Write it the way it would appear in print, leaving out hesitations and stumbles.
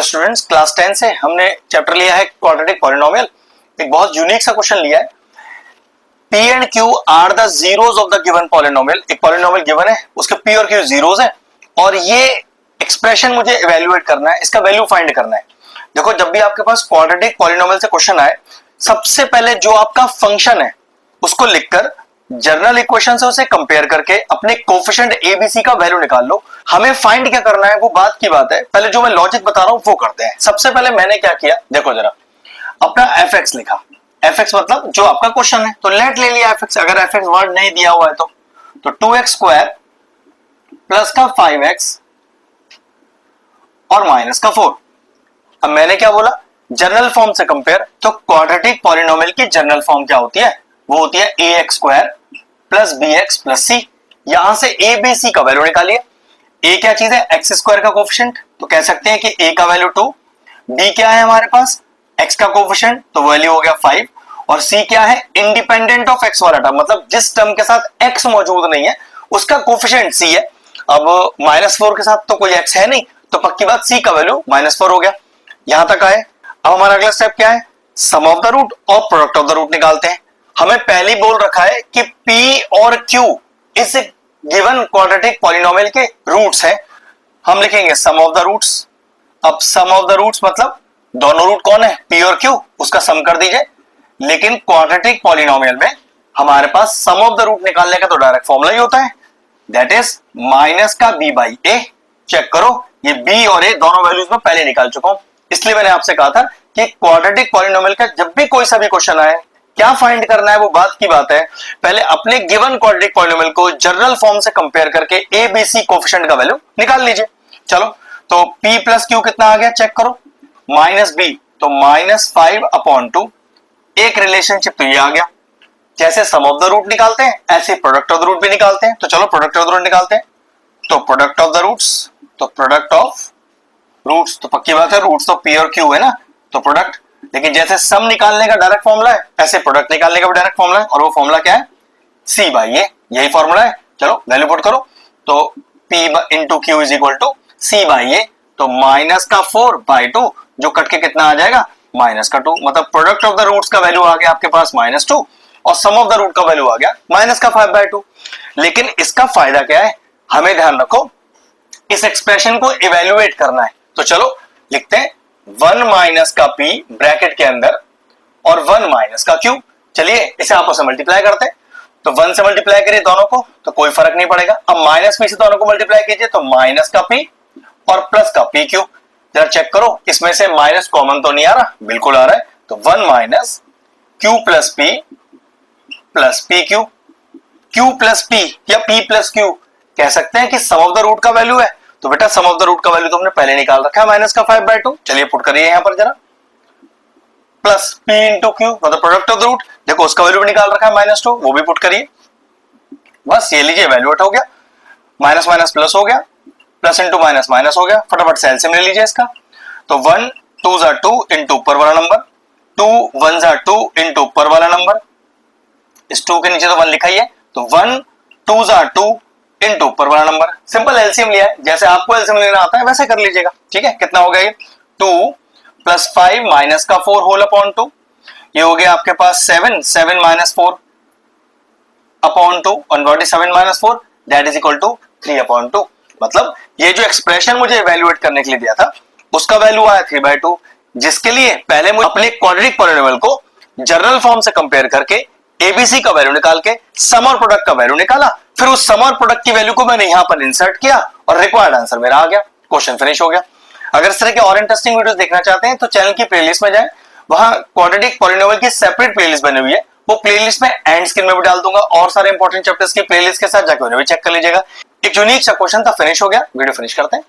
Students, class 10 से हमने chapter लिया है क्वाड्रेटिक पॉलिनोमियल। एक बहुत यूनिक सा क्वेश्चन लिया है, P and Q are the zeros of the given polynomial. एक पॉलिनोमियल गिवन है, उसके P और Q जीरोस हैं और ये एक्सप्रेशन मुझे इवेल्युएट करना है, इसका वैल्यू फाइंड करना है। देखो, जब भी आपके पास क्वाड्रेटिक पॉलिनोमियल से क्वेश्चन आए, सबसे पहले जो आपका फंक्शन है उसको लिखकर जनरल इक्वेशन से उसे कंपेयर करके अपने कोफिशिएंट एबीसी का वैल्यू निकाल लो। हमें फाइंड क्या करना है वो बात की बात है, पहले जो मैं लॉजिक बता रहा हूं वो करते हैं। सबसे पहले मैंने क्या किया, देखो जरा, अपना fx लिखा। fx मतलब जो आपका क्वेश्चन है, तो लेट ले लिया fx। अगर fx वर्ड नहीं दिया हुआ है तो 2x स्क्वायर प्लस का 5x और माइनस का 4। अब मैंने क्या बोला, जनरल फॉर्म से कंपेयर। तो क्वाड्रेटिक पॉलिनोमियल की जनरल फॉर्म क्या होती है, वो होती है ax square plus bx plus c। यहां से a b c का वैल्यू निकालिए। a क्या चीज है, x स्क्वायर का कोफिशिएंट, तो कह सकते हैं कि a का वैल्यू 2, b क्या है हमारे पास, x का कोफिशिएंट, तो वैल्यू हो गया 5, और c क्या है, इंडिपेंडेंट ऑफ x वाला टर्म, मतलब जिस टर्म के साथ x मौजूद नहीं है उसका कोफिशिएंट c है। अब -4 के साथ तो कोई x है नहीं, तो पक्की बात c का वैल्यू -4 हो गया। यहां तक आए। अब हमारा अगला स्टेप क्या है, सम ऑफ द रूट और प्रोडक्ट ऑफ द रूट निकालते हैं। हमें पहले ही बोल रखा है कि p और q इस गिवन क्वाड्रेटिक पॉलिनोमियल के रूट्स हैं। हम लिखेंगे सम ऑफ द रूट्स। अब सम ऑफ द रूट्स मतलब दोनों रूट कौन है, p और q, उसका सम कर दीजिए। लेकिन क्वाड्रेटिक पॉलिनोमियल में हमारे पास सम ऑफ द रूट निकालने का तो डायरेक्ट फॉर्मूला ही होता है, दैट इज माइनस का b बाई a। चेक करो, ये b और a दोनों वैल्यूज में पहले निकाल चुका हूं। इसलिए मैंने आपसे कहा था कि क्वाड्रेटिक पॉलिनोमियल का जब भी कोई सा भी क्वेश्चन आए, क्या फाइंड करना है वो बात की बात है। पहले अपने गिवन क्वाड्रेटिक पॉलिनोमियल को जनरल फॉर्म से कंपेयर करके ए बी सी कोफिशिएंट का वैल्यू निकाल लीजिए। चलो, तो p प्लस क्यू कितना आ गया, चेक करो, माइनस b, तो -5/2। एक रिलेशनशिप तो ये आ गया। जैसे सम ऑफ द रूट निकालते हैं ऐसे प्रोडक्ट ऑफ द रूट भी निकालते हैं। तो चलो प्रोडक्ट ऑफ द रूट निकालते हैं। तो प्रोडक्ट ऑफ द रूट्स, तो प्रोडक्ट ऑफ रूट्स, तो पक्की बात है रूट्स तो p और q है ना, तो प्रोडक्ट। लेकिन जैसे सम निकालने का डायरेक्ट फॉर्मूला है, ऐसे प्रोडक्ट निकालने का भी डायरेक्ट फॉर्मूला है, और वो फॉर्मूला क्या है, c बाई a, यही फॉर्मूला है। चलो वैल्यू पुट करो, तो p into Q is equal to c by a, तो -4/2, जो कट के कितना आ जाएगा, -2। मतलब प्रोडक्ट ऑफ द रूट्स का वैल्यू आ गया आपके पास -2 और सम ऑफ द रूट का वैल्यू आ गया -5/2। लेकिन इसका फायदा क्या है, हमें ध्यान रखो, इस एक्सप्रेशन को इवेल्युएट करना है। तो चलो लिखते हैं 1 माइनस का p ब्रैकेट के अंदर और 1 माइनस का q। चलिए इसे आपस में मल्टीप्लाई करते हैं। तो 1 से मल्टीप्लाई करिए दोनों को तो कोई फर्क नहीं पड़ेगा। अब माइनस में से दोनों को मल्टीप्लाई कीजिए तो माइनस का p और प्लस का p q। जरा चेक करो, इसमें से माइनस कॉमन तो नहीं आ रहा, बिल्कुल आ रहा है। तो 1 minus q plus p plus p q, q plus p या p प्लस q कह सकते हैं कि सम ऑफ द रूट का वैल्यू है। तो बेटा सम ऑफ द रूट का वैल्यू तो हमने पहले निकाल रखा है -5/2। चलिए पुट करिए यहां पर जरा, प्लस p इंटू क्यू मतलब प्रोडक्ट ऑफ द रूट, देखो उसका वैल्यू भी निकाल रखा है -2, वो भी पुट करिए। बस ये लीजिए इवैल्यूएट हो गया, माइनस माइनस प्लस हो गया, प्लस इंटू माइनस माइनस हो गया। फटाफट से एलसीएम ले लीजिए इसका। तो 1 2 जा 2 इंटू ऊपर वाला नंबर, 2 1 जा 2 इंटू ऊपर वाला नंबर, इस 2 के नीचे तो 1 लिखा ही है, तो 1 2 जा 2 इंटू ऊपर वाला नंबर। सिंपल एलसीएम लिया है, जैसे आपको एलसीएम लेना आता है वैसे कर लीजिएगा। ठीक है, कितना हो गया ये, 2 प्लस 5 माइनस का 4 होल अपॉन 2, ये हो गया आपके पास 7 माइनस 4 अपॉन 2, और what is 7 minus 4, that is equal to 3/2। मतलब ये जो एक्सप्रेशन मुझे इवैल्यूएट करने के लिए दिया था उसका वैल्यू आया 3/2, जिसके लिए पहले मुझे अपने क्वाड्रेटिक पॉलिनोमियल को जनरल फॉर्म से कंपेयर करके एबीसी का वैल्यू निकाल के सम और प्रोडक्ट का वैल्यू निकाला। फिर उस सम और प्रोडक्ट की वैल्यू को मैंने यहां पर इंसर्ट किया और रिक्वायर्ड आंसर मेरा आ गया, क्वेश्चन फिनिश हो गया। अगर इस तरह के और इंटरेस्टिंग वीडियोस देखना चाहते हैं तो चैनल की प्लेलिस्ट में जाएं, वहां क्वाड्रेटिक पॉलिनोमियल की सेपरेट प्लेलिस्ट बनी हुई है, वो प्लेलिस्ट में एंड स्क्रीन में भी डाल दूंगा, और सारे इंपॉर्टेंट चैप्टर्स की प्लेलिस्ट के साथ जाकर उन्हें भी चेक कर लीजिएगा। एक यूनिक सा क्वेश्चन था, फिनिश हो गया। वीडियो फिनिश करते हैं।